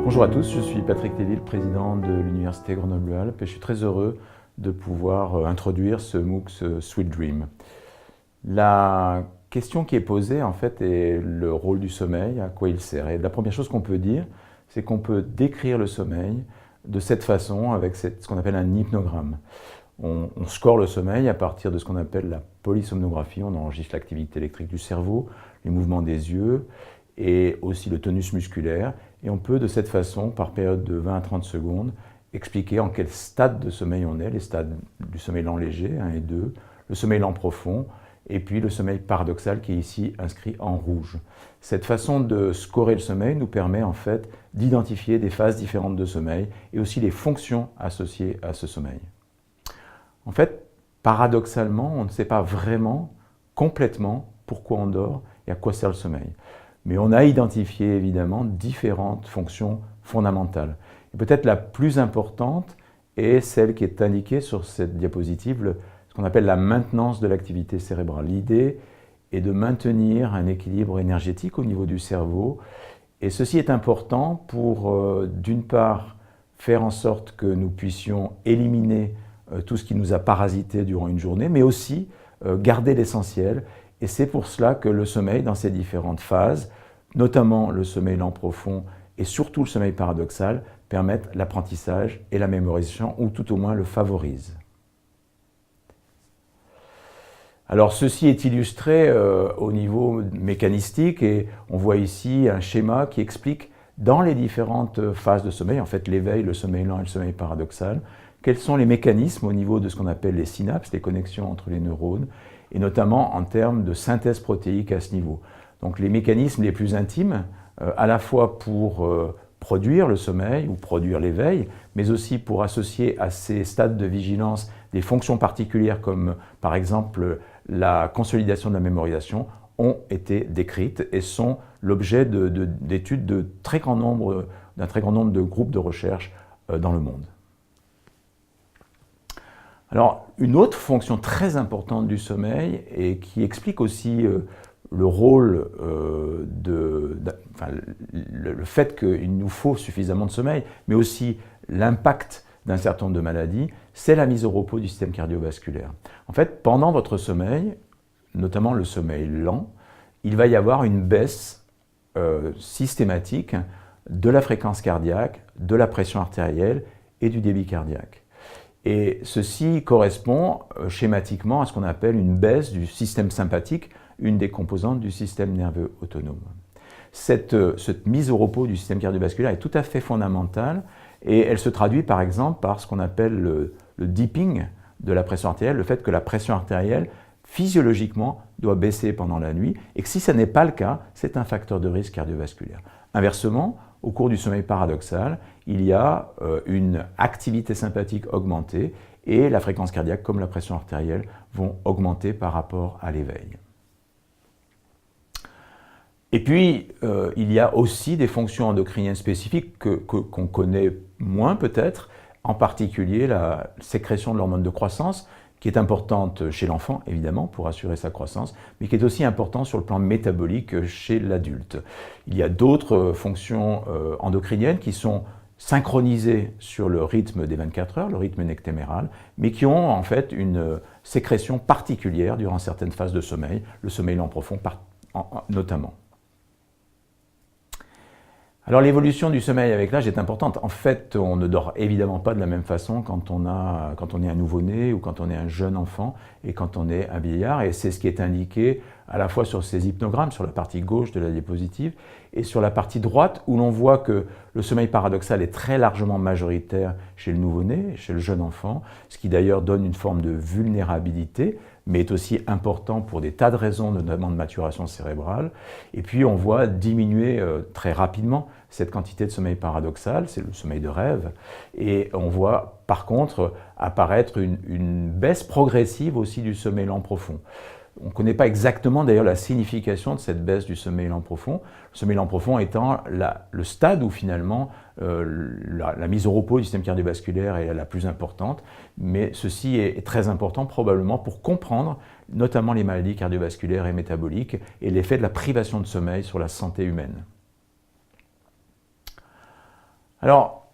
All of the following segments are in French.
Bonjour à tous, je suis Patrick Lévy, président de l'Université Grenoble-Alpes et je suis très heureux de pouvoir introduire ce MOOC, ce Sweet Dream. La question qui est posée en fait est le rôle du sommeil, à quoi il sert. Et la première chose qu'on peut dire, c'est qu'on peut décrire le sommeil de cette façon avec ce qu'on appelle un hypnogramme. On score le sommeil à partir de ce qu'on appelle la polysomnographie, on enregistre l'activité électrique du cerveau, les mouvements des yeux et aussi le tonus musculaire. Et on peut de cette façon, par période de 20 à 30 secondes, expliquer en quel stade de sommeil on est, les stades du sommeil lent léger, 1 et 2, le sommeil lent profond, et puis le sommeil paradoxal qui est ici inscrit en rouge. Cette façon de scorer le sommeil nous permet en fait d'identifier des phases différentes de sommeil et aussi les fonctions associées à ce sommeil. En fait, paradoxalement, on ne sait pas vraiment, complètement, pourquoi on dort et à quoi sert le sommeil. Mais on a identifié évidemment différentes fonctions fondamentales. Et peut-être la plus importante est celle qui est indiquée sur cette diapositive, ce qu'on appelle la maintenance de l'activité cérébrale. L'idée est de maintenir un équilibre énergétique au niveau du cerveau. Et ceci est important pour, d'une part, faire en sorte que nous puissions éliminer tout ce qui nous a parasité durant une journée, mais aussi garder l'essentiel. Et c'est pour cela que le sommeil, dans ses différentes phases, notamment le sommeil lent profond et surtout le sommeil paradoxal, permettent l'apprentissage et la mémorisation, ou tout au moins le favorisent. Alors ceci est illustré au niveau mécanistique et on voit ici un schéma qui explique dans les différentes phases de sommeil, en fait l'éveil, le sommeil lent et le sommeil paradoxal, quels sont les mécanismes au niveau de ce qu'on appelle les synapses, les connexions entre les neurones, et notamment en termes de synthèse protéique à ce niveau. Donc les mécanismes les plus intimes, à la fois pour produire le sommeil ou produire l'éveil, mais aussi pour associer à ces stades de vigilance des fonctions particulières comme par exemple la consolidation de la mémorisation, ont été décrites et sont l'objet d'études d'un très grand nombre de groupes de recherche dans le monde. Alors, une autre fonction très importante du sommeil et qui explique aussi le rôle, le fait qu'il nous faut suffisamment de sommeil, mais aussi l'impact d'un certain nombre de maladies, c'est la mise au repos du système cardiovasculaire. En fait, pendant votre sommeil, notamment le sommeil lent, il va y avoir une baisse systématique de la fréquence cardiaque, de la pression artérielle et du débit cardiaque. Et ceci correspond schématiquement à ce qu'on appelle une baisse du système sympathique, une des composantes du système nerveux autonome. Cette mise au repos du système cardiovasculaire est tout à fait fondamentale et elle se traduit par exemple par ce qu'on appelle le dipping de la pression artérielle, le fait que la pression artérielle physiologiquement doit baisser pendant la nuit et que si ce n'est pas le cas, c'est un facteur de risque cardiovasculaire. Inversement, au cours du sommeil paradoxal, il y a une activité sympathique augmentée et la fréquence cardiaque comme la pression artérielle vont augmenter par rapport à l'éveil. Et puis, il y a aussi des fonctions endocriniennes spécifiques qu'on connaît moins peut-être, en particulier la sécrétion de l'hormone de croissance, qui est importante chez l'enfant, évidemment, pour assurer sa croissance, mais qui est aussi importante sur le plan métabolique chez l'adulte. Il y a d'autres fonctions endocriniennes qui sont synchronisées sur le rythme des 24 heures, le rythme nectéméral, mais qui ont en fait une sécrétion particulière durant certaines phases de sommeil, le sommeil lent profond notamment. Alors l'évolution du sommeil avec l'âge est importante. En fait, on ne dort évidemment pas de la même façon quand on est un nouveau-né ou quand on est un jeune enfant et quand on est un vieillard. Et c'est ce qui est indiqué à la fois sur ces hypnogrammes, sur la partie gauche de la diapositive et sur la partie droite où l'on voit que le sommeil paradoxal est très largement majoritaire chez le nouveau-né, chez le jeune enfant, ce qui d'ailleurs donne une forme de vulnérabilité, mais est aussi important pour des tas de raisons, notamment de maturation cérébrale. Et puis on voit diminuer très rapidement cette quantité de sommeil paradoxal, c'est le sommeil de rêve, et on voit par contre apparaître une baisse progressive aussi du sommeil lent profond. On ne connaît pas exactement d'ailleurs la signification de cette baisse du sommeil lent profond, le sommeil lent profond étant le stade où finalement la mise au repos du système cardiovasculaire est la plus importante, mais ceci est très important probablement pour comprendre notamment les maladies cardiovasculaires et métaboliques et l'effet de la privation de sommeil sur la santé humaine. Alors,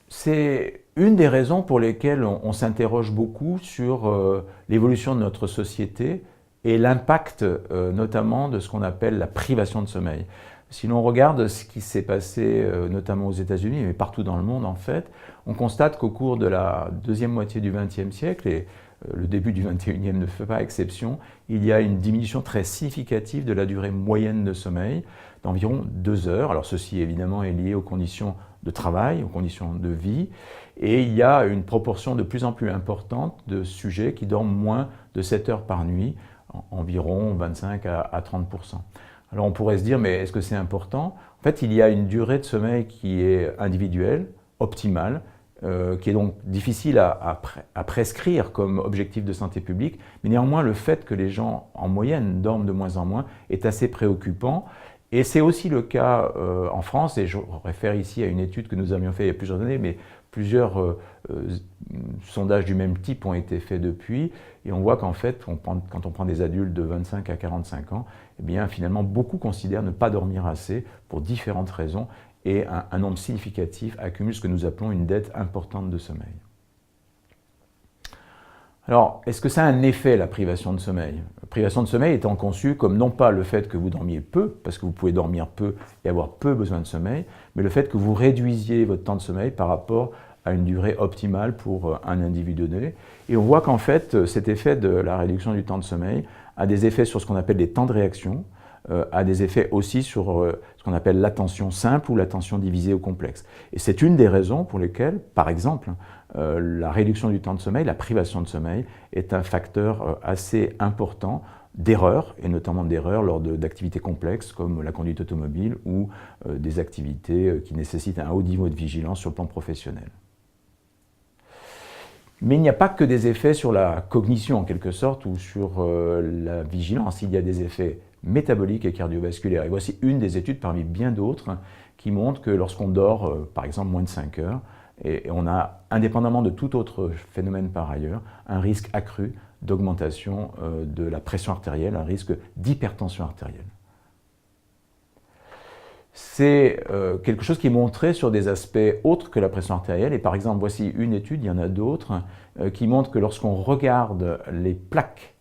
c'est une des raisons pour lesquelles on s'interroge beaucoup sur l'évolution de notre société et l'impact notamment de ce qu'on appelle la privation de sommeil. Si l'on regarde ce qui s'est passé notamment aux États-Unis, mais partout dans le monde en fait, on constate qu'au cours de la deuxième moitié du XXe siècle, et le début du XXIe ne fait pas exception, il y a une diminution très significative de la durée moyenne de sommeil, d'environ 2 heures. Alors ceci évidemment est lié aux conditions de travail, aux conditions de vie, et il y a une proportion de plus en plus importante de sujets qui dorment moins de 7 heures par nuit, environ 25 à 30%. Alors on pourrait se dire, mais est-ce que c'est important? En fait, il y a une durée de sommeil qui est individuelle, optimale, qui est donc difficile à prescrire comme objectif de santé publique, mais néanmoins le fait que les gens en moyenne dorment de moins en moins est assez préoccupant. Et c'est aussi le cas en France, et je réfère ici à une étude que nous avions faite il y a plusieurs années, mais plusieurs sondages du même type ont été faits depuis, et on voit qu'en fait, quand on prend des adultes de 25 à 45 ans, eh bien, finalement, beaucoup considèrent ne pas dormir assez pour différentes raisons, et un nombre significatif accumule ce que nous appelons une dette importante de sommeil. Alors, est-ce que ça a un effet, la privation de sommeil? La privation de sommeil étant conçue comme non pas le fait que vous dormiez peu, parce que vous pouvez dormir peu et avoir peu besoin de sommeil, mais le fait que vous réduisiez votre temps de sommeil par rapport à une durée optimale pour un individu donné. Et on voit qu'en fait, cet effet de la réduction du temps de sommeil a des effets sur ce qu'on appelle les temps de réaction, a des effets aussi sur ce qu'on appelle l'attention simple ou l'attention divisée au complexe. Et c'est une des raisons pour lesquelles, par exemple, la réduction du temps de sommeil, la privation de sommeil, est un facteur assez important d'erreurs, et notamment d'erreurs lors d'activités complexes comme la conduite automobile ou des activités qui nécessitent un haut niveau de vigilance sur le plan professionnel. Mais il n'y a pas que des effets sur la cognition en quelque sorte ou sur la vigilance, il y a des effets métaboliques et cardiovasculaires. Et voici une des études parmi bien d'autres qui montre que lorsqu'on dort par exemple moins de 5 heures, et on a, indépendamment de tout autre phénomène par ailleurs, un risque accru d'augmentation de la pression artérielle, un risque d'hypertension artérielle. C'est quelque chose qui est montré sur des aspects autres que la pression artérielle. Et par exemple, voici une étude, il y en a d'autres, qui montre que lorsqu'on regarde les plaques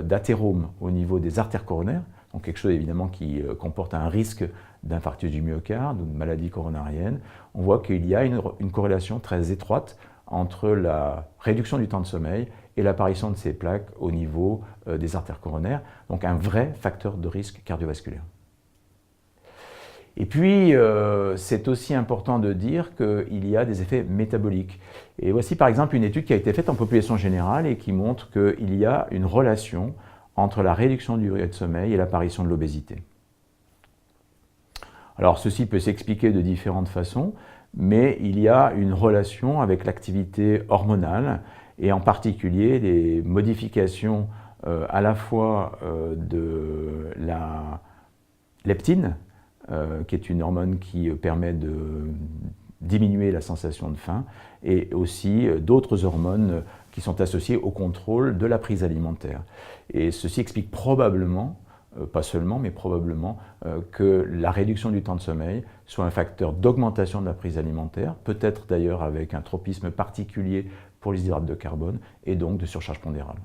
d'athérome au niveau des artères coronaires, donc quelque chose évidemment qui comporte un risque d'infarctus du myocarde ou de maladie coronarienne, on voit qu'il y a une corrélation très étroite entre la réduction du temps de sommeil et l'apparition de ces plaques au niveau des artères coronaires, donc un vrai facteur de risque cardiovasculaire. Et puis, c'est aussi important de dire qu'il y a des effets métaboliques. Et voici par exemple une étude qui a été faite en population générale et qui montre qu'il y a une relation entre la réduction du durée de sommeil et l'apparition de l'obésité. Alors ceci peut s'expliquer de différentes façons, mais il y a une relation avec l'activité hormonale et en particulier les modifications à la fois de la leptine, qui est une hormone qui permet de diminuer la sensation de faim, et aussi d'autres hormones qui sont associées au contrôle de la prise alimentaire. Et ceci explique probablement, pas seulement, mais probablement, que la réduction du temps de sommeil soit un facteur d'augmentation de la prise alimentaire, peut-être d'ailleurs avec un tropisme particulier pour les hydrates de carbone, et donc de surcharge pondérale.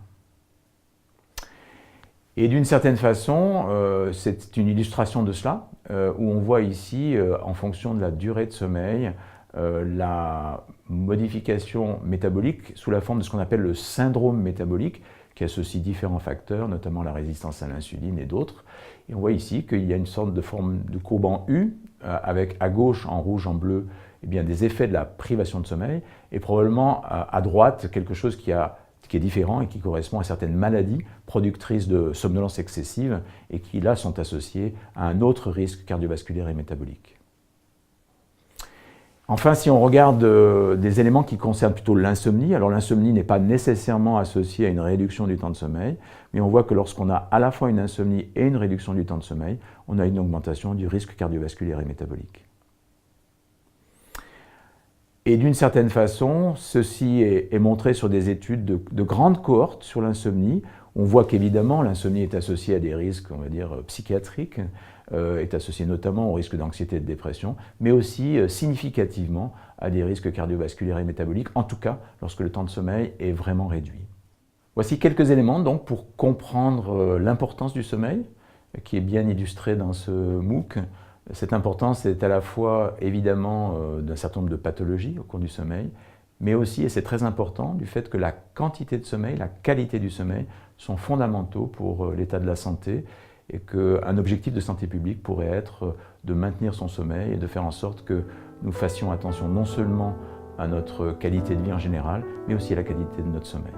Et d'une certaine façon, c'est une illustration de cela, où on voit ici, en fonction de la durée de sommeil, la modification métabolique sous la forme de ce qu'on appelle le syndrome métabolique, qui associe différents facteurs, notamment la résistance à l'insuline et d'autres. Et on voit ici qu'il y a une sorte de forme de courbe en U, avec à gauche, en rouge, en bleu, eh bien, des effets de la privation de sommeil, et probablement à droite, quelque chose qui est différent et qui correspond à certaines maladies productrices de somnolence excessive et qui, là, sont associées à un autre risque cardiovasculaire et métabolique. Enfin, si on regarde des éléments qui concernent plutôt l'insomnie, alors l'insomnie n'est pas nécessairement associée à une réduction du temps de sommeil, mais on voit que lorsqu'on a à la fois une insomnie et une réduction du temps de sommeil, on a une augmentation du risque cardiovasculaire et métabolique. Et d'une certaine façon, ceci est montré sur des études de grandes cohortes sur l'insomnie, On voit qu'évidemment l'insomnie est associée à des risques, on va dire, psychiatriques, est associée notamment au risque d'anxiété et de dépression, mais aussi significativement à des risques cardiovasculaires et métaboliques, en tout cas lorsque le temps de sommeil est vraiment réduit. Voici quelques éléments donc pour comprendre l'importance du sommeil, qui est bien illustrée dans ce MOOC. Cette importance est à la fois évidemment d'un certain nombre de pathologies au cours du sommeil, mais aussi, et c'est très important, du fait que la quantité de sommeil, la qualité du sommeil sont fondamentaux pour l'état de la santé et qu'un objectif de santé publique pourrait être de maintenir son sommeil et de faire en sorte que nous fassions attention non seulement à notre qualité de vie en général, mais aussi à la qualité de notre sommeil.